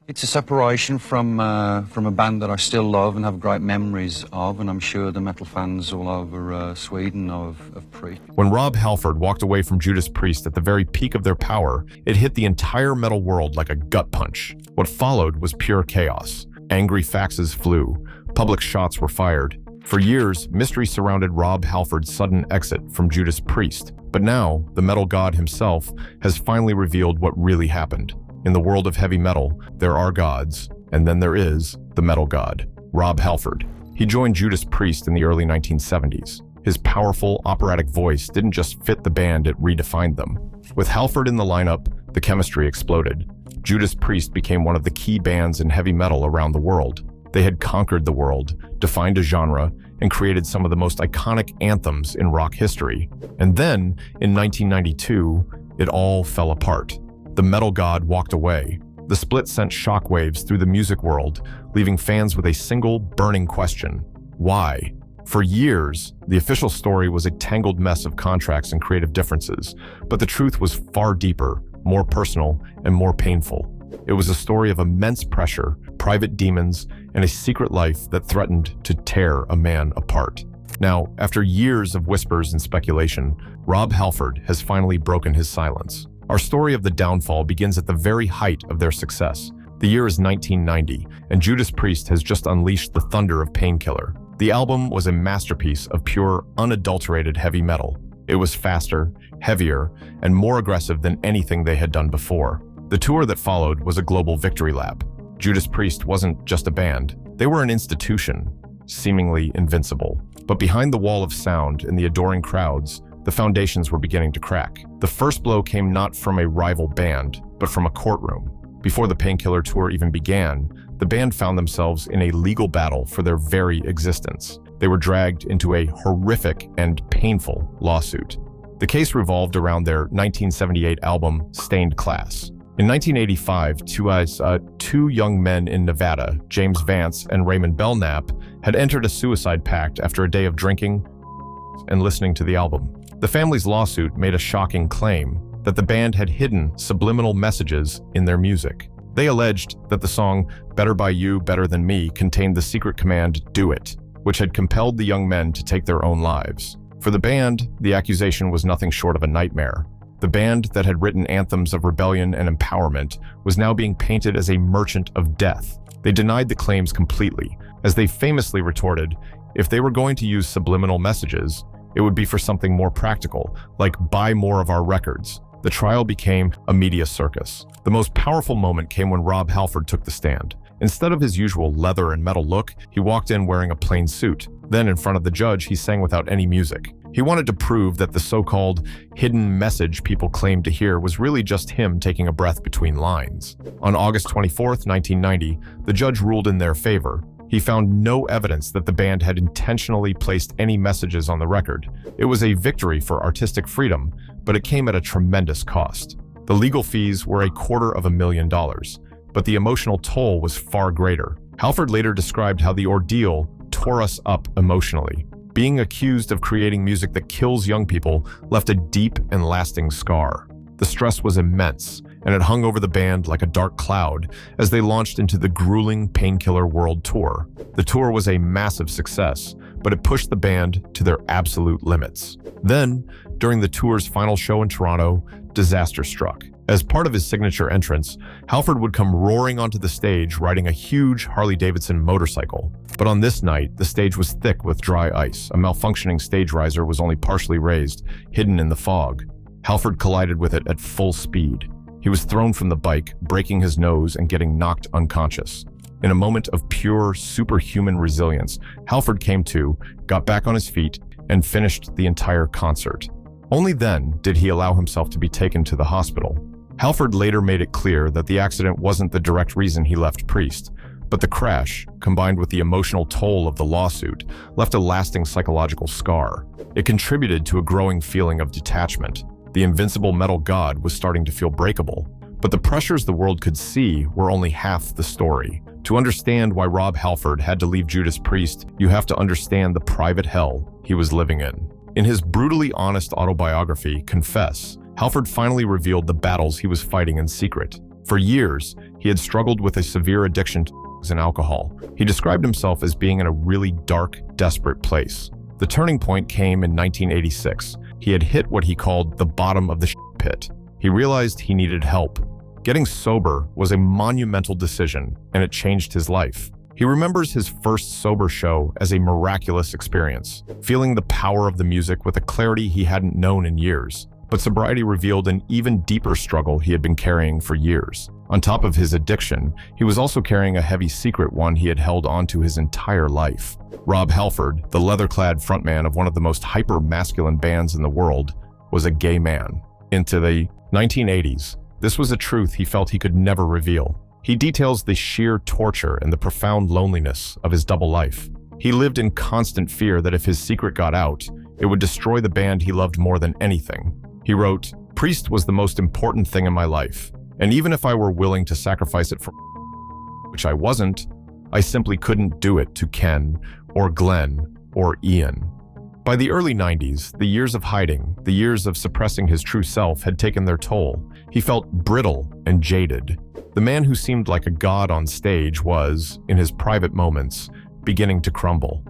It's a separation from a band that I still love and have great memories of, and I'm sure the metal fans all over Sweden know of Priest. When Rob Halford walked away from Judas Priest at the very peak of their power, it hit the entire metal world like a gut punch. What followed was pure chaos. Angry faxes flew. Public shots were fired. For years, mystery surrounded Rob Halford's sudden exit from Judas Priest. But now, the metal god himself has finally revealed what really happened. In the world of heavy metal, there are gods, and then there is the metal god, Rob Halford. He joined Judas Priest in the early 1970s. His powerful, operatic voice didn't just fit the band, it redefined them. With Halford in the lineup, the chemistry exploded. Judas Priest became one of the key bands in heavy metal around the world. They had conquered the world, defined a genre, and created some of the most iconic anthems in rock history. And then, in 1992, it all fell apart. The metal god walked away. The split sent shockwaves through the music world, leaving fans with a single burning question: why? For years, the official story was a tangled mess of contracts and creative differences, but the truth was far deeper, more personal, and more painful. It was a story of immense pressure, private demons, and a secret life that threatened to tear a man apart. Now, after years of whispers and speculation, Rob Halford has finally broken his silence. Our story of the downfall begins at the very height of their success. The year is 1990, and Judas Priest has just unleashed the thunder of Painkiller. The album was a masterpiece of pure, unadulterated heavy metal. It was faster, heavier, and more aggressive than anything they had done before. The tour that followed was a global victory lap. Judas Priest wasn't just a band. They were an institution, seemingly invincible. But behind the wall of sound and the adoring crowds, the foundations were beginning to crack. The first blow came not from a rival band, but from a courtroom. Before the Painkiller tour even began, the band found themselves in a legal battle for their very existence. They were dragged into a horrific and painful lawsuit. The case revolved around their 1978 album, Stained Class. In 1985, two young men in Nevada, James Vance and Raymond Belknap, had entered a suicide pact after a day of drinking and listening to the album. The family's lawsuit made a shocking claim that the band had hidden subliminal messages in their music. They alleged that the song Better By You, Better Than Me contained the secret command, "Do It," which had compelled the young men to take their own lives. For the band, the accusation was nothing short of a nightmare. The band that had written anthems of rebellion and empowerment was now being painted as a merchant of death. They denied the claims completely, as they famously retorted, if they were going to use subliminal messages, it would be for something more practical, like buy more of our records. The trial became a media circus. The most powerful moment came when Rob Halford took the stand. Instead of his usual leather and metal look, he walked in wearing a plain suit. Then, in front of the judge, he sang without any music. He wanted to prove that the so-called hidden message people claimed to hear was really just him taking a breath between lines. On August 24th, 1990, the judge ruled in their favor. He found no evidence that the band had intentionally placed any messages on the record. It was a victory for artistic freedom, but it came at a tremendous cost. The legal fees were $250,000, but the emotional toll was far greater. Halford later described how the ordeal tore us up emotionally. Being accused of creating music that kills young people left a deep and lasting scar. The stress was immense, and it hung over the band like a dark cloud as they launched into the grueling Painkiller World Tour. The tour was a massive success, but it pushed the band to their absolute limits. Then, during the tour's final show in Toronto, disaster struck. As part of his signature entrance, Halford would come roaring onto the stage riding a huge Harley-Davidson motorcycle. But on this night, the stage was thick with dry ice. A malfunctioning stage riser was only partially raised, hidden in the fog. Halford collided with it at full speed. He was thrown from the bike, breaking his nose and getting knocked unconscious. In a moment of pure, superhuman resilience, Halford came to, got back on his feet, and finished the entire concert. Only then did he allow himself to be taken to the hospital. Halford later made it clear that the accident wasn't the direct reason he left Priest, but the crash, combined with the emotional toll of the lawsuit, left a lasting psychological scar. It contributed to a growing feeling of detachment. The invincible metal god was starting to feel breakable, but the pressures the world could see were only half the story. To understand why Rob Halford had to leave Judas Priest, you have to understand the private hell he was living in. In his brutally honest autobiography, Confess, Halford finally revealed the battles he was fighting in secret. For years, he had struggled with a severe addiction to drugs and alcohol. He described himself as being in a really dark, desperate place. The turning point came in 1986. He had hit what he called the bottom of the pit. He realized he needed help. Getting sober was a monumental decision, and it changed his life. He remembers his first sober show as a miraculous experience, feeling the power of the music with a clarity he hadn't known in years. But sobriety revealed an even deeper struggle he had been carrying for years. On top of his addiction, he was also carrying a heavy secret, one he had held onto his entire life. Rob Halford, the leather-clad frontman of one of the most hyper-masculine bands in the world, was a gay man. Into the 1980s, this was a truth he felt he could never reveal. He details the sheer torture and the profound loneliness of his double life. He lived in constant fear that if his secret got out, it would destroy the band he loved more than anything. He wrote, "Priest was the most important thing in my life, and even if I were willing to sacrifice it for which I wasn't, I simply couldn't do it to Ken or Glenn or Ian." By the early 90s, the years of hiding, the years of suppressing his true self had taken their toll. He felt brittle and jaded. The man who seemed like a god on stage was, in his private moments, beginning to crumble.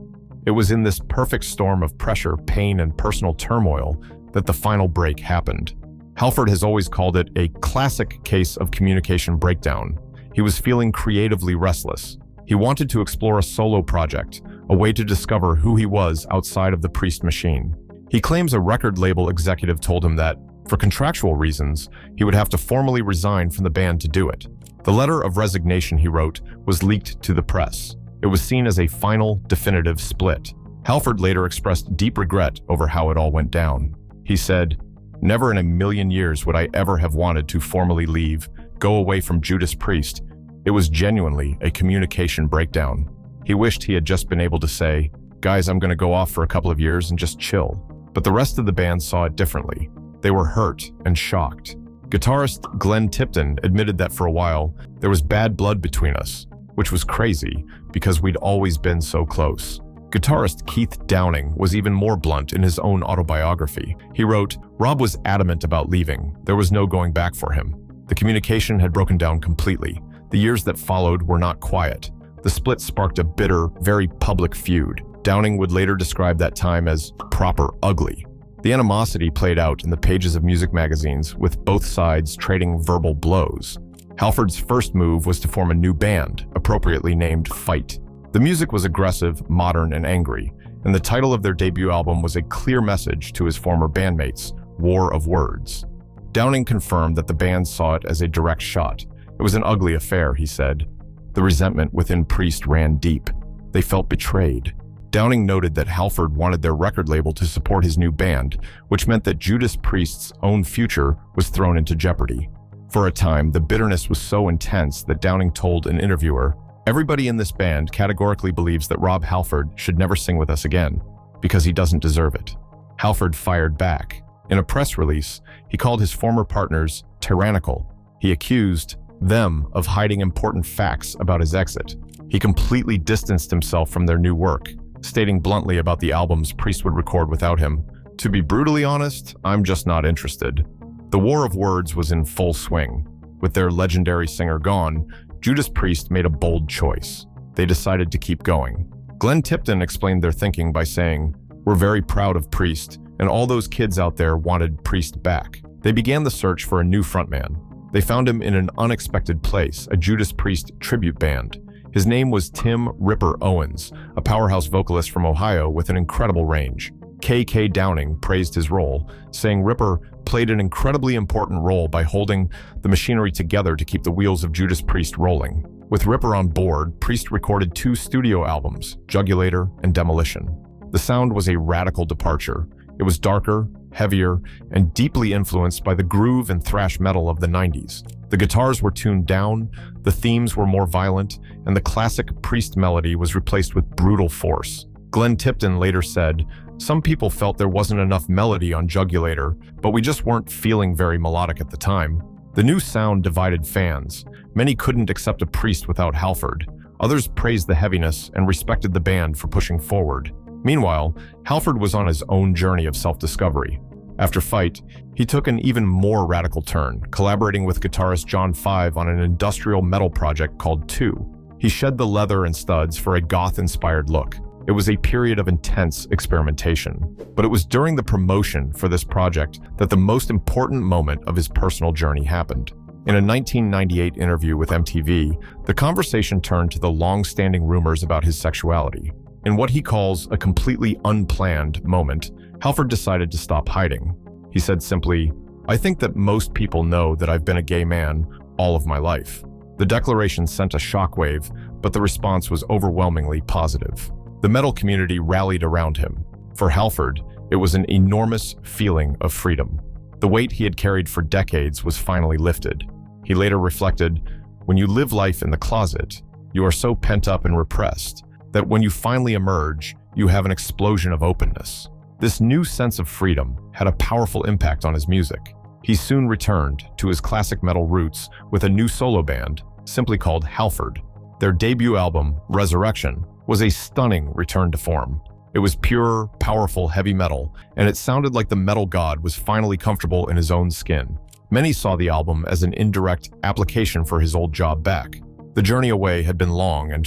It was in this perfect storm of pressure, pain, and personal turmoil that the final break happened. Halford has always called it a classic case of communication breakdown. He was feeling creatively restless. He wanted to explore a solo project, a way to discover who he was outside of the Priest machine. He claims a record label executive told him that, for contractual reasons, he would have to formally resign from the band to do it. The letter of resignation he wrote was leaked to the press. It was seen as a final, definitive split. Halford later expressed deep regret over how it all went down. He said, "Never in a million years would I ever have wanted to formally leave, go away from Judas Priest. It was genuinely a communication breakdown." He wished he had just been able to say, "Guys, I'm going to go off for a couple of years and just chill." But the rest of the band saw it differently. They were hurt and shocked. Guitarist Glenn Tipton admitted that for a while, there was bad blood between us, which was crazy because we'd always been so close. Guitarist Keith Downing was even more blunt in his own autobiography. He wrote, "Rob was adamant about leaving. There was no going back for him. The communication had broken down completely. The years that followed were not quiet. The split sparked a bitter, very public feud. Downing would later describe that time as proper ugly. The animosity played out in the pages of music magazines, with both sides trading verbal blows. Halford's first move was to form a new band, appropriately named Fight. The music was aggressive, modern, and angry, and the title of their debut album was a clear message to his former bandmates, War of Words. Downing confirmed that the band saw it as a direct shot. It was an ugly affair, he said. The resentment within Priest ran deep. They felt betrayed. Downing noted that Halford wanted their record label to support his new band, which meant that Judas Priest's own future was thrown into jeopardy. For a time, the bitterness was so intense that Downing told an interviewer, "Everybody in this band categorically believes that Rob Halford should never sing with us again, because he doesn't deserve it." Halford fired back. In a press release, he called his former partners tyrannical. He accused them of hiding important facts about his exit. He completely distanced himself from their new work, stating bluntly about the albums Priest would record without him, "To be brutally honest, I'm just not interested." The War of Words was in full swing. With their legendary singer gone, Judas Priest made a bold choice. They decided to keep going. Glenn Tipton explained their thinking by saying, "We're very proud of Priest, and all those kids out there wanted Priest back." They began the search for a new frontman. They found him in an unexpected place, a Judas Priest tribute band. His name was Tim "Ripper" Owens, a powerhouse vocalist from Ohio with an incredible range. K.K. Downing praised his role, saying Ripper played an incredibly important role by holding the machinery together to keep the wheels of Judas Priest rolling. With Ripper on board, Priest recorded 2 studio albums, Jugulator and Demolition. The sound was a radical departure. It was darker, heavier, and deeply influenced by the groove and thrash metal of the 90s. The guitars were tuned down, the themes were more violent, and the classic Priest melody was replaced with brutal force. Glenn Tipton later said, "Some people felt there wasn't enough melody on Jugulator, but we just weren't feeling very melodic at the time." The new sound divided fans. Many couldn't accept a Priest without Halford. Others praised the heaviness and respected the band for pushing forward. Meanwhile, Halford was on his own journey of self-discovery. After Fight, he took an even more radical turn, collaborating with guitarist John Five on an industrial metal project called 2. He shed the leather and studs for a goth-inspired look. It was a period of intense experimentation. But it was during the promotion for this project that the most important moment of his personal journey happened. In a 1998 interview with MTV, the conversation turned to the long-standing rumors about his sexuality. In what he calls a completely unplanned moment, Halford decided to stop hiding. He said simply, "I think that most people know that I've been a gay man all of my life." The declaration sent a shockwave, but the response was overwhelmingly positive. The metal community rallied around him. For Halford, it was an enormous feeling of freedom. The weight he had carried for decades was finally lifted. He later reflected, "When you live life in the closet, you are so pent up and repressed that when you finally emerge, you have an explosion of openness." This new sense of freedom had a powerful impact on his music. He soon returned to his classic metal roots with a new solo band, simply called Halford. Their debut album, Resurrection, was a stunning return to form. It was pure, powerful heavy metal, and it sounded like the metal god was finally comfortable in his own skin. Many saw the album as an indirect application for his old job back. The journey away had been long and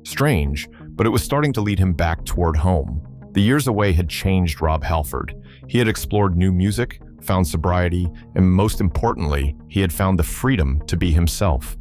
strange, but it was starting to lead him back toward home. The years away had changed Rob Halford. He had explored new music, found sobriety, and most importantly, he had found the freedom to be himself.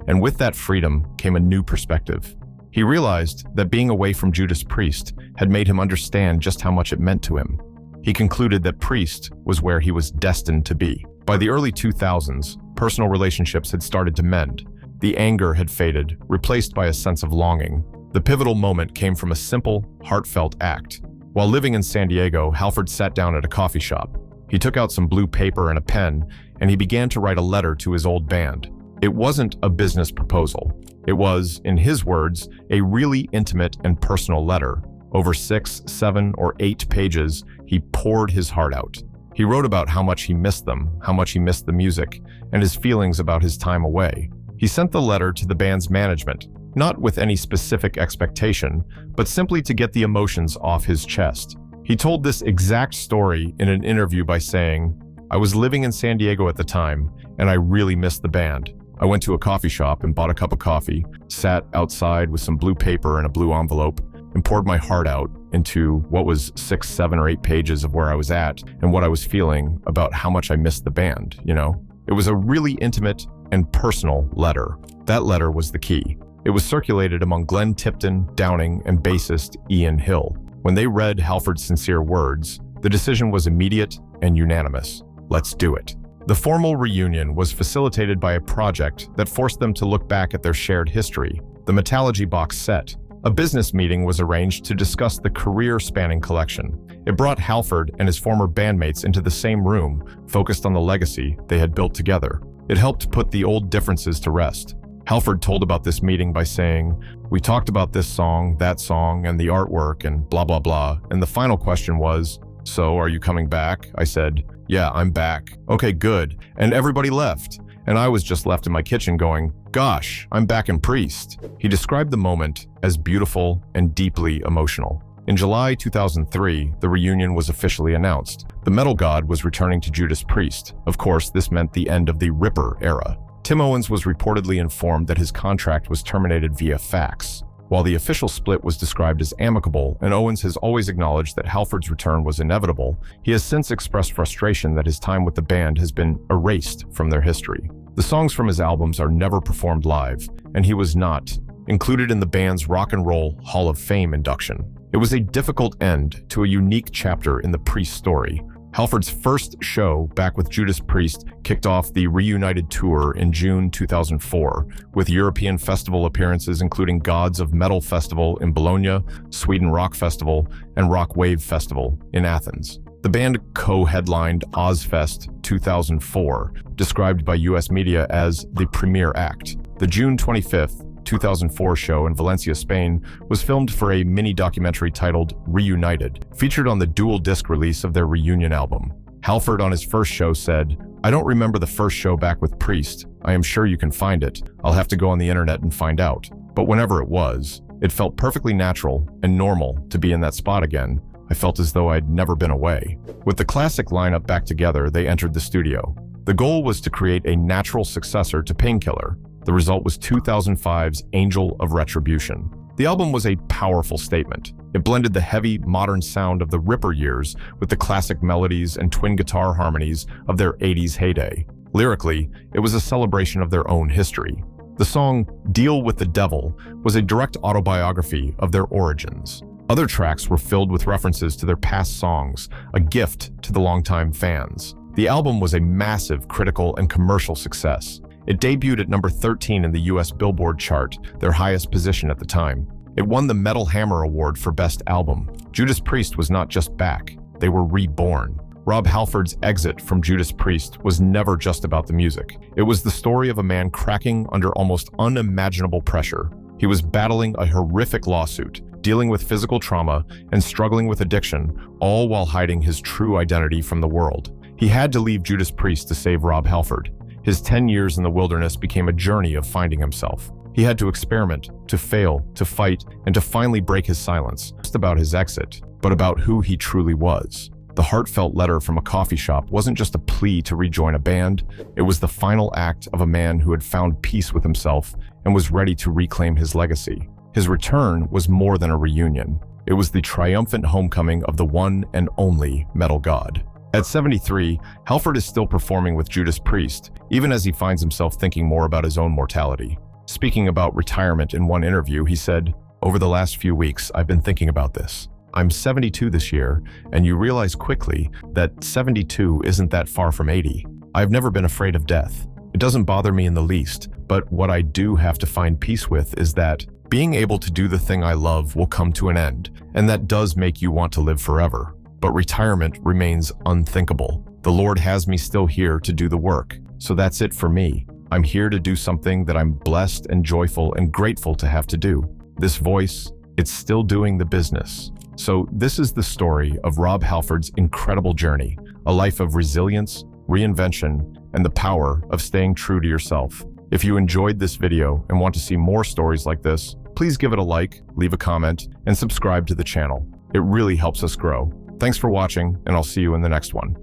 And with that freedom came a new perspective. He realized that being away from Judas Priest had made him understand just how much it meant to him. He concluded that Priest was where he was destined to be. By the early 2000s, personal relationships had started to mend. The anger had faded, replaced by a sense of longing. The pivotal moment came from a simple, heartfelt act. While living in San Diego, Halford sat down at a coffee shop. He took out some blue paper and a pen, and he began to write a letter to his old band. It wasn't a business proposal. It was, in his words, a really intimate and personal letter. Over 6, 7, or 8 pages, he poured his heart out. He wrote about how much he missed them, how much he missed the music, and his feelings about his time away. He sent the letter to the band's management, not with any specific expectation, but simply to get the emotions off his chest. He told this exact story in an interview by saying, "I was living in San Diego at the time, and I really missed the band. I went to a coffee shop and bought a cup of coffee, sat outside with some blue paper and a blue envelope, and poured my heart out into what was 6, 7, or 8 pages of where I was at and what I was feeling about how much I missed the band, you know? It was a really intimate and personal letter. That letter was the key. It was circulated among Glenn Tipton, Downing, and bassist Ian Hill. When they read Halford's sincere words, the decision was immediate and unanimous. Let's do it. The formal reunion was facilitated by a project that forced them to look back at their shared history, the Metallica box set. A business meeting was arranged to discuss the career-spanning collection. It brought Halford and his former bandmates into the same room, focused on the legacy they had built together. It helped put the old differences to rest. Halford told about this meeting by saying, "We talked about this song, that song, and the artwork, and blah, blah, blah. And the final question was, 'So, are you coming back?' I said, 'Yeah, I'm back.' 'Okay, good.' And everybody left. And I was just left in my kitchen going, 'Gosh, I'm back in Priest.'" He described the moment as beautiful and deeply emotional. In July 2003, the reunion was officially announced. The metal god was returning to Judas Priest. Of course, this meant the end of the Ripper era. Tim Owens was reportedly informed that his contract was terminated via fax. While the official split was described as amicable, and Owens has always acknowledged that Halford's return was inevitable, he has since expressed frustration that his time with the band has been erased from their history. The songs from his albums are never performed live, and he was not included in the band's Rock and Roll Hall of Fame induction. It was a difficult end to a unique chapter in the Priest story. Halford's first show back with Judas Priest kicked off the Reunited tour in June 2004, with European festival appearances including Gods of Metal Festival in Bologna, Sweden Rock Festival, and Rock Wave Festival in Athens. The band co-headlined Ozfest 2004, described by US media as the premier act. The June 25th, 2004 show in Valencia, Spain, was filmed for a mini-documentary titled Reunited, featured on the dual-disc release of their reunion album. Halford on his first show said, "I don't remember the first show back with Priest. I am sure you can find it. I'll have to go on the internet and find out. But whenever it was, it felt perfectly natural and normal to be in that spot again, I felt as though I'd never been away. With the classic lineup back together, they entered the studio. The goal was to create a natural successor to Painkiller. The result was 2005's Angel of Retribution. The album was a powerful statement. It blended the heavy, modern sound of the Ripper years with the classic melodies and twin guitar harmonies of their 80s heyday. Lyrically, it was a celebration of their own history. The song Deal with the Devil was a direct autobiography of their origins. Other tracks were filled with references to their past songs, a gift to the longtime fans. The album was a massive critical and commercial success. It debuted at number 13 in the US Billboard chart, their highest position at the time. It won the Metal Hammer Award for Best Album. Judas Priest was not just back, they were reborn. Rob Halford's exit from Judas Priest was never just about the music. It was the story of a man cracking under almost unimaginable pressure. He was battling a horrific lawsuit, dealing with physical trauma, and struggling with addiction, all while hiding his true identity from the world. He had to leave Judas Priest to save Rob Halford. His 10 years in the wilderness became a journey of finding himself. He had to experiment, to fail, to fight, and to finally break his silence, not just about his exit, but about who he truly was. The heartfelt letter from a coffee shop wasn't just a plea to rejoin a band, it was the final act of a man who had found peace with himself and was ready to reclaim his legacy. His return was more than a reunion. It was the triumphant homecoming of the one and only metal god. At 73, Halford is still performing with Judas Priest, even as he finds himself thinking more about his own mortality. Speaking about retirement in one interview, he said, "Over the last few weeks, I've been thinking about this. I'm 72 this year, and you realize quickly that 72 isn't that far from 80. I've never been afraid of death. It doesn't bother me in the least, but what I do have to find peace with is that being able to do the thing I love will come to an end, and that does make you want to live forever. But retirement remains unthinkable. The Lord has me still here to do the work, so that's it for me. I'm here to do something that I'm blessed and joyful and grateful to have to do. This voice, it's still doing the business." So this is the story of Rob Halford's incredible journey, a life of resilience, reinvention, and the power of staying true to yourself. If you enjoyed this video and want to see more stories like this, please give it a like, leave a comment, and subscribe to the channel. It really helps us grow. Thanks for watching, and I'll see you in the next one.